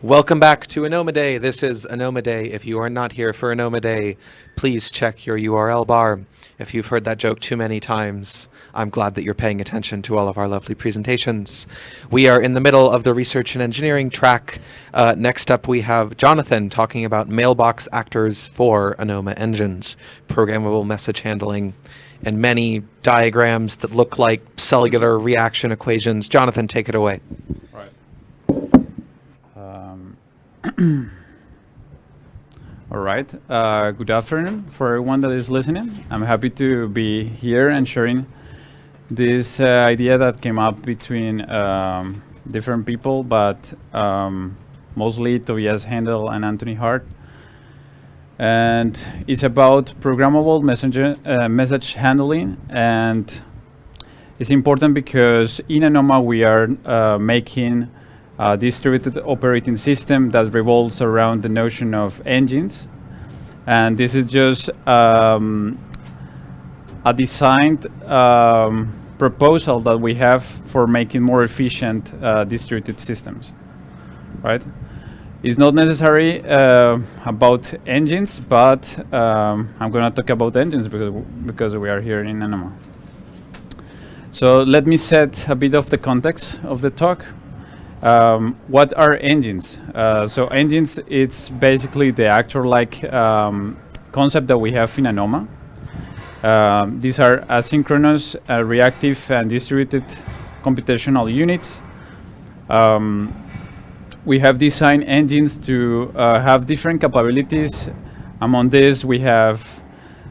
Welcome back to Anoma Day. This is Anoma Day. If you are not here for Anoma Day, please check your URL bar. If you've heard that joke too many times, I'm glad that you're paying attention to all of our lovely presentations. We are in the middle of the research and engineering track. Next up, we have Jonathan talking about Mailbox Actors for Anoma engines, programmable message handling, and many diagrams that look like cellular reaction equations. Jonathan, take it away. Right. All right. Good afternoon for everyone that is listening. I'm happy to be here and sharing this idea that came up between different people, but mostly Tobias Handel and Anthony Hart. And it's about programmable message handling. And it's important because in Anoma we are making a distributed operating system that revolves around the notion of engines. And this is just a designed proposal that we have for making more efficient distributed systems, right? It's not necessary about engines, but I'm going to talk about engines because we are here in Anoma. So let me set a bit of the context of the talk. What are engines? So engines, it's basically the actor-like concept that we have in Anoma. These are asynchronous, reactive, and distributed computational units. We have designed engines to have different capabilities. Among these, we have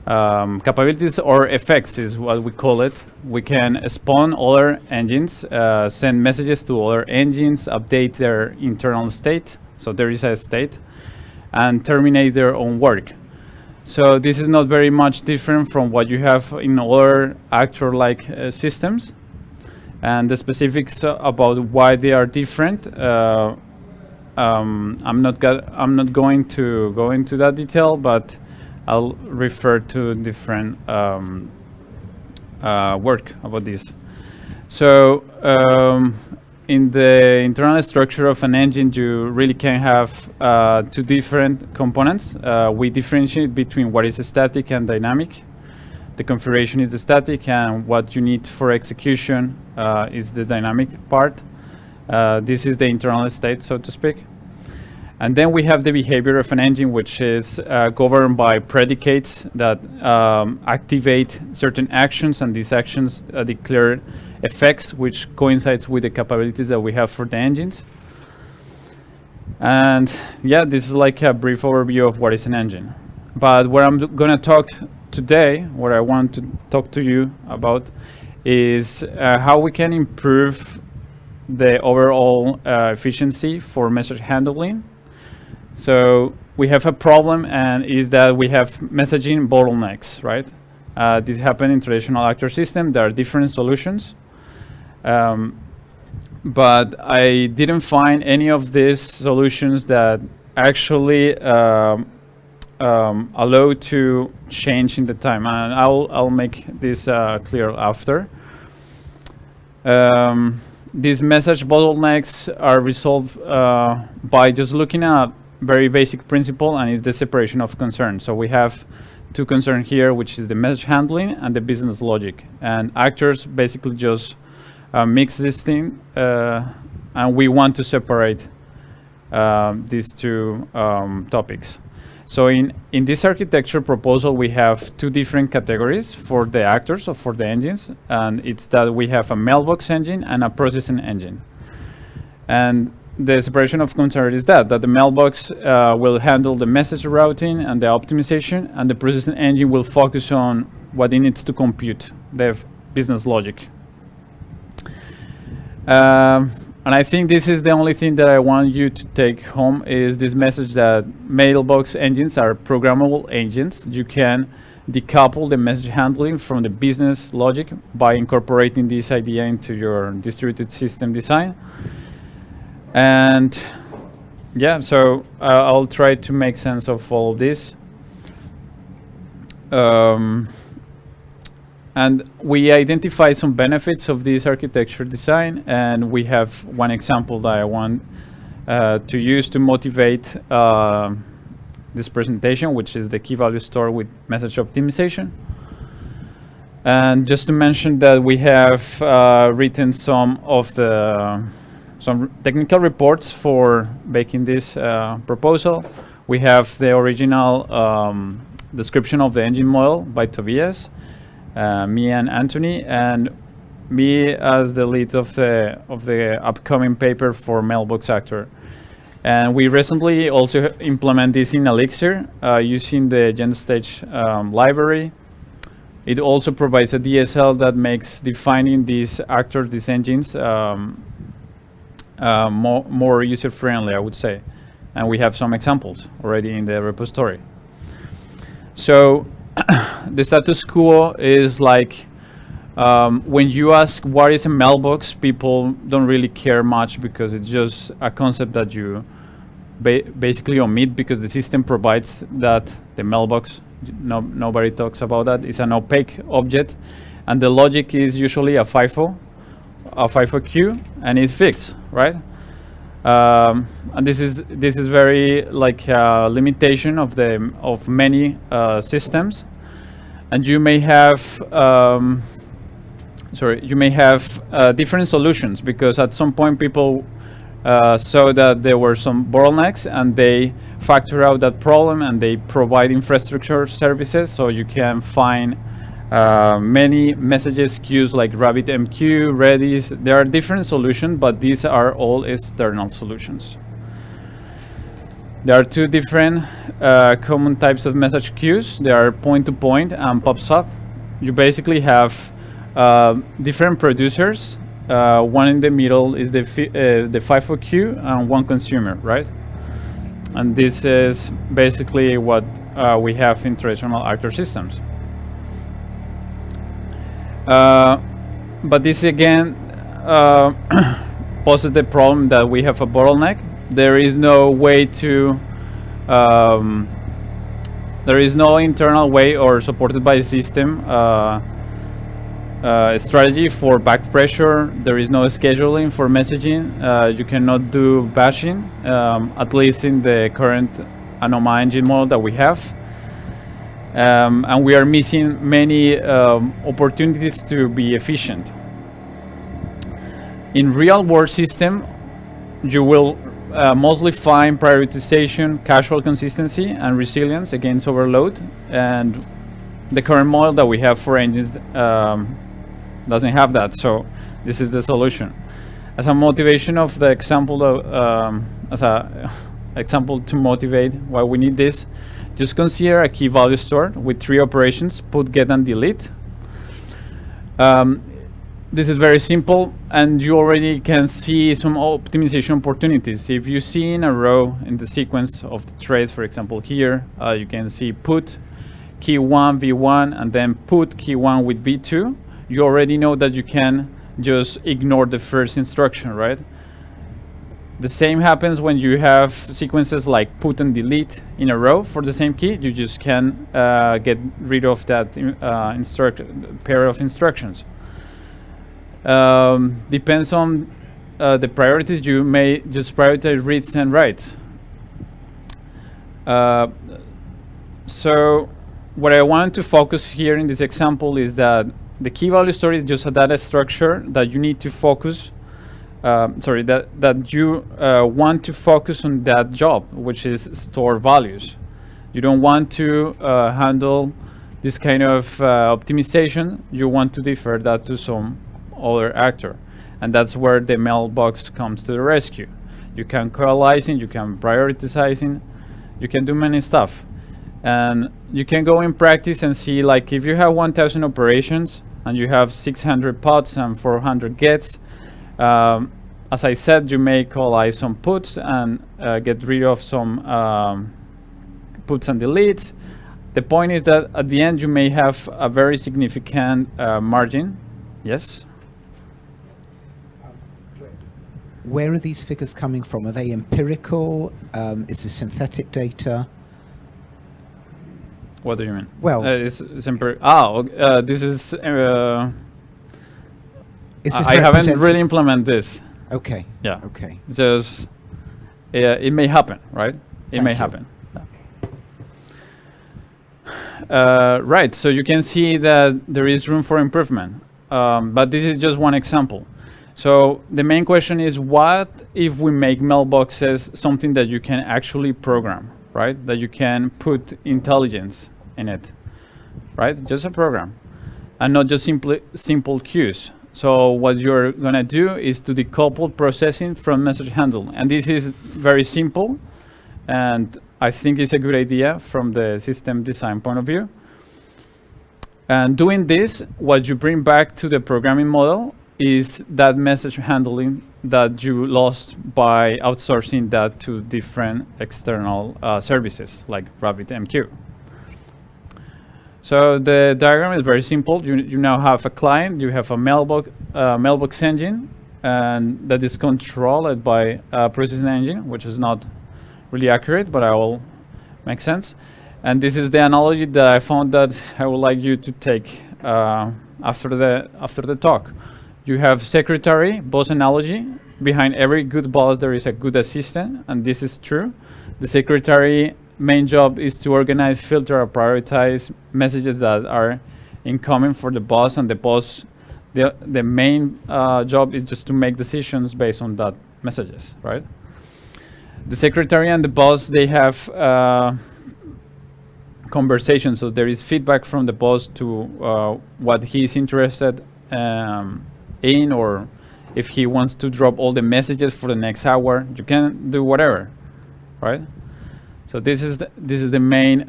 capabilities or effects is what we call it. We can spawn other engines, send messages to other engines, update their internal state, so there is a state, and terminate their own work. So this is not very much different from what you have in other actor-like systems. And the specifics about why they are different, I'm not going to go into that detail, but I'll refer to different work about this. So in the internal structure of an engine, you really can have two different components. We differentiate between what is static and dynamic. The configuration is the static, and what you need for execution is the dynamic part. This is the internal state, so to speak. And then we have the behavior of an engine, which is governed by predicates that activate certain actions, and these actions declare effects, which coincides with the capabilities that we have for the engines. And yeah, this is like a brief overview of what is an engine. But what I'm going to talk today, what I want to talk to you about, is how we can improve the overall efficiency for message handling. So we have a problem, and is that we have messaging bottlenecks, right? This happens in traditional actor system. There are different solutions. But I didn't find any of these solutions that actually allow to change in the time. And I'll make this clear after. These message bottlenecks are resolved by just looking at very basic principle, and it's the separation of concern. So we have two concerns here, which is the message handling and the business logic. And actors basically just mix this thing, and we want to separate these two topics. So in this architecture proposal, we have two different categories for the actors, or for the engines, and it's that we have a mailbox engine and a processing engine. And the separation of concern is that the mailbox will handle the message routing and the optimization, and the processing engine will focus on what it needs to compute, the business logic. And I think this is the only thing that I want you to take home, is this message that mailbox engines are programmable engines. You can decouple the message handling from the business logic by incorporating this idea into your distributed system design. And yeah, so I'll try to make sense of all of this. And we identify some benefits of this architecture design, and we have one example that I want to use to motivate this presentation, which is the key value store with message optimization. And just to mention that we have written some technical reports for making this proposal. We have the original description of the engine model by Tobias, me and Anthony, and me as the lead of the upcoming paper for Mailbox Actor. And we recently also implement this in Elixir using the GenStage library. It also provides a DSL that makes defining these actors, these engines, more user-friendly, I would say. And we have some examples already in the repository. So the status quo is like, when you ask what is a mailbox, people don't really care much because it's just a concept that you basically omit because the system provides that the mailbox, nobody talks about that, is an opaque object, and the logic is usually a FIFO queue, and it's fixed, right? And this is very like a limitation of many systems, and you may have different solutions because at some point people saw that there were some bottlenecks and they factor out that problem and they provide infrastructure services, so you can find many messages queues like RabbitMQ, Redis. There are different solutions, but these are all external solutions. There are two different common types of message queues. They are point-to-point and PubSub. You basically have different producers. One in the middle is the FIFO queue and one consumer, right? And this is basically what we have in traditional actor systems. But this again poses the problem that we have a bottleneck. There is no way to, there is no internal way or supported by the system strategy for back pressure. There is no scheduling for messaging. You cannot do bashing, at least in the current Anoma engine model that we have. And we are missing many opportunities to be efficient. In real-world system, you will mostly find prioritization, casual consistency, and resilience against overload. And the current model that we have for engines doesn't have that, so this is the solution. As a motivation of the example, as a example to motivate why we need this, just consider a key value store with 3 operations: put, get, and delete. This is very simple, and you already can see some optimization opportunities. If you see in a row in the sequence of the trades, for example here, you can see put key 1 v1 and then put key 1 with v2. You already know that you can just ignore the first instruction, right? The same happens when you have sequences like put and delete in a row for the same key. You just can get rid of that pair of instructions. Depends on the priorities. You may just prioritize reads and writes. So what I want to focus here in this example is that the key value store is just a data structure that you need to focus, that you want to focus on that job, which is store values. You don't want to handle this kind of optimization. You want to defer that to some other actor. And that's where the mailbox comes to the rescue. You can coalescing, you can prioritizing, you can do many stuff. And you can go in practice and see, like, if you have 1,000 operations and you have 600 pods and 400 gets, as I said, you may coalesce some puts and get rid of some puts and deletes. The point is that at the end you may have a very significant margin. Yes? Where are these figures coming from? Are they empirical? Is this synthetic data? What do you mean? Well, this is I haven't really implemented this. Okay. Yeah. Okay. Just it may happen, right? It may Thank you. happen. Right, so you can see that there is room for improvement, but this is just one example. So the main question is, what if we make mailboxes something that you can actually program, right? That you can put intelligence in it, right? Just a program, and not just simple queues. So what you're gonna do is to decouple processing from message handling, and this is very simple, and I think it's a good idea from the system design point of view. And doing this, what you bring back to the programming model is that message handling that you lost by outsourcing that to different external services like RabbitMQ. So the diagram is very simple. You now have a client, you have a mailbox engine, and that is controlled by a processing engine, which is not really accurate, but I will make sense. And this is the analogy that I found that I would like you to take after the talk. You have secretary, boss analogy. Behind every good boss, there is a good assistant, and this is true. The secretary main job is to organize, filter, or prioritize messages that are incoming for the boss, and the boss, the main job is just to make decisions based on that messages, right? The secretary and the boss, they have conversations, so there is feedback from the boss to what he's interested in, or if he wants to drop all the messages for the next hour, you can do whatever, right? So this is the main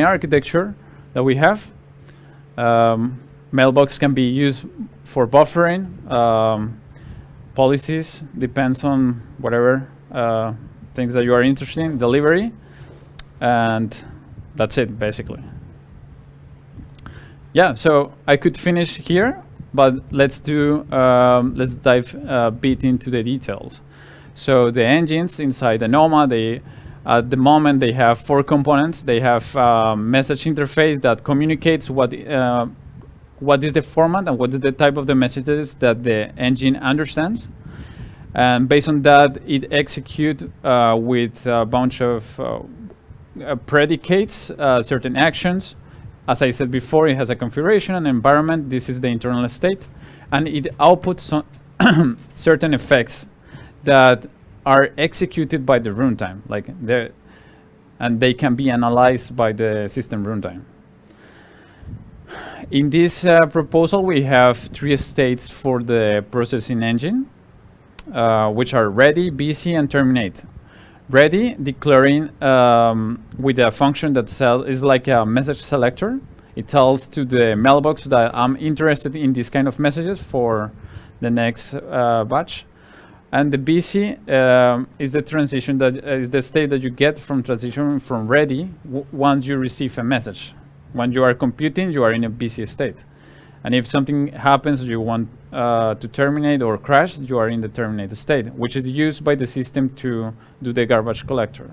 architecture that we have. Mailbox can be used for buffering. Policies depends on whatever things that you are interested in, delivery, and that's it basically. Yeah, so I could finish here, but let's dive a bit into the details. So the engines inside Anoma, at the moment they have 4 components. They have a message interface that communicates what is the format and what is the type of the messages that the engine understands. And based on that, it executes with a bunch of predicates, certain actions. As I said before, it has a configuration, an environment. This is the internal state. And it outputs certain effects that are executed by the runtime, and they can be analyzed by the system runtime. In this proposal, we have 3 states for the processing engine, which are ready, busy, and terminate. Ready, declaring with a function that is like a message selector. It tells to the mailbox that I'm interested in this kind of messages for the next batch. And the busy is the transition that is the state that you get from transition from ready once you receive a message. When you are computing, you are in a busy state. And if something happens, you want to terminate or crash, you are in the terminate state, which is used by the system to do the garbage collection.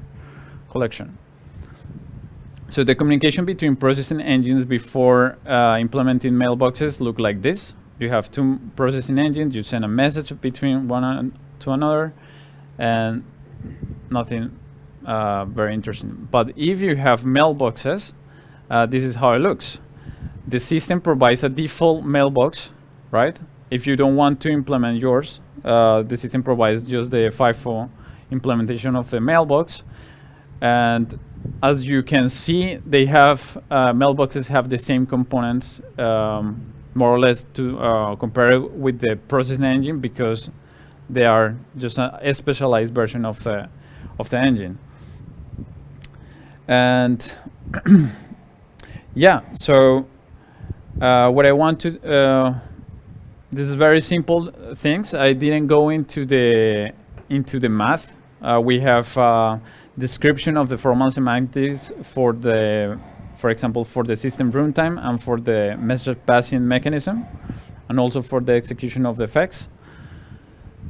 So the communication between processing engines before implementing mailboxes look like this. You have 2 processing engines, you send a message between one to another, and nothing very interesting. But if you have mailboxes, this is how it looks. The system provides a default mailbox, right? If you don't want to implement yours, the system provides just the FIFO implementation of the mailbox. And as you can see, they have mailboxes have the same components, more or less, to compare with the processing engine, because they are just a specialized version of the engine. And yeah, so what I want to this is very simple things. I didn't go into the math. We have description of the formal semantics for example, for the system runtime and for the message passing mechanism, and also for the execution of the effects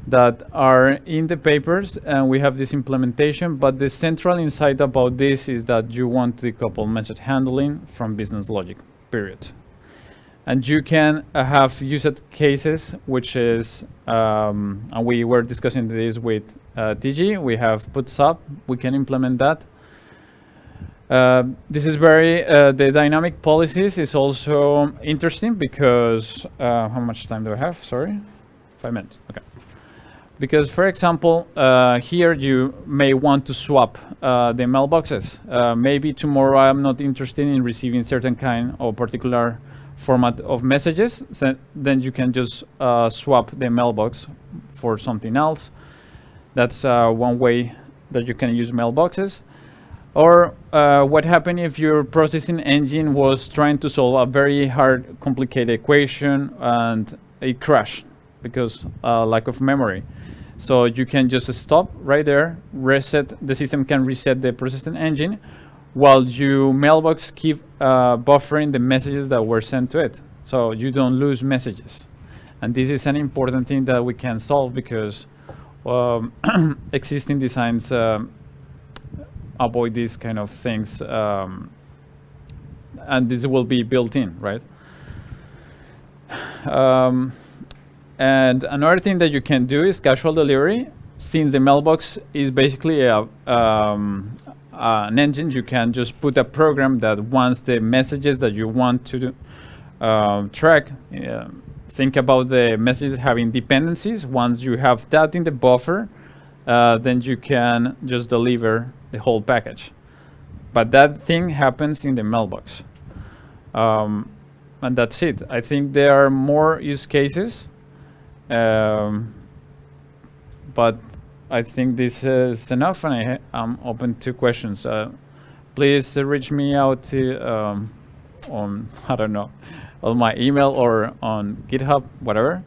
that are in the papers. And we have this implementation, but the central insight about this is that you want to decouple message handling from business logic, period. And you can have used cases, which is, and we were discussing this with TG. We have put sub. We can implement that. This is very, the dynamic policies is also interesting because, how much time do I have? Sorry, 5 minutes, okay. Because, for example, here you may want to swap the mailboxes. Maybe tomorrow I'm not interested in receiving certain kind of particular format of messages, so then you can just swap the mailbox for something else. That's one way that you can use mailboxes. Or what happened if your processing engine was trying to solve a very hard, complicated equation and it crashed because lack of memory. So you can just stop right there, reset, the system can reset the processing engine while you mailbox keep buffering the messages that were sent to it. So you don't lose messages. And this is an important thing that we can solve because existing designs avoid these kind of things. And this will be built in, right? And another thing that you can do is casual delivery. Since the mailbox is basically an engine, you can just put a program that wants the messages that you want to track. Think about the messages having dependencies. Once you have that in the buffer, then you can just deliver the whole package. But that thing happens in the mailbox. And that's it. I think there are more use cases. But I think this is enough, and I'm open to questions. Please reach me out to on, I don't know, on my email or on GitHub, whatever.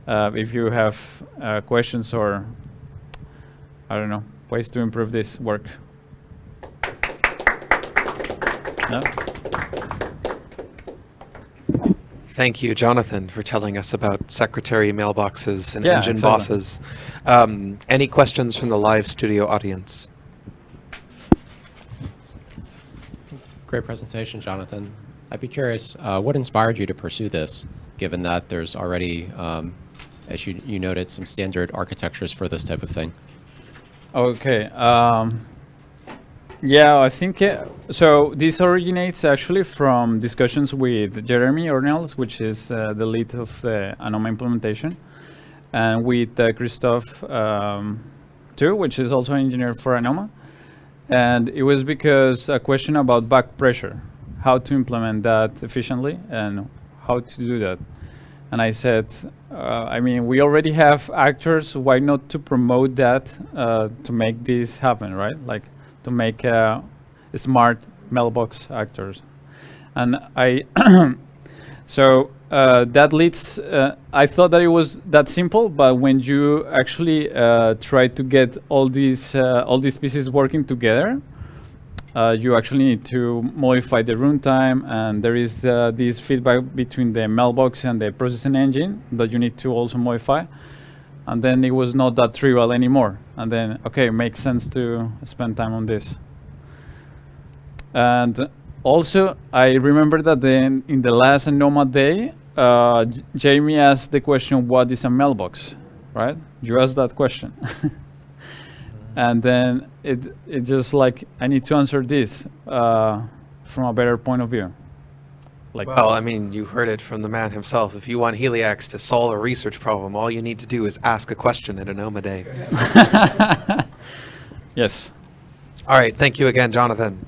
If you have questions or, I don't know, ways to improve this work. No? Thank you, Jonathan, for telling us about secretary mailboxes and Yeah, engine exactly. bosses. Any questions from the live studio audience? Great presentation, Jonathan. I'd be curious, what inspired you to pursue this, given that there's already, as you noted, some standard architectures for this type of thing? Okay. Yeah, I think so. This originates actually from discussions with Jeremy Ornells, which is the lead of the Anoma implementation, and with Christoph too, which is also an engineer for Anoma. And it was because a question about back pressure, how to implement that efficiently and how to do that. And I said, I mean, we already have actors. Why not to promote that to make this happen, right? Like, to make smart mailbox actors. And I, so that leads, I thought that it was that simple, but when you actually try to get all these pieces working together, you actually need to modify the runtime, and there is this feedback between the mailbox and the processing engine that you need to also modify. And then it was not that trivial anymore. And then, okay, it makes sense to spend time on this. And also, I remember that then in the last Anoma day, Jamie asked the question, what is a mailbox, right? You asked that question. And then it just like, I need to answer this from a better point of view. Like, Well, I mean, you heard it from the man himself. If you want Heliax to solve a research problem, all you need to do is ask a question at Anoma Day. yes. All right, thank you again, Jonathan.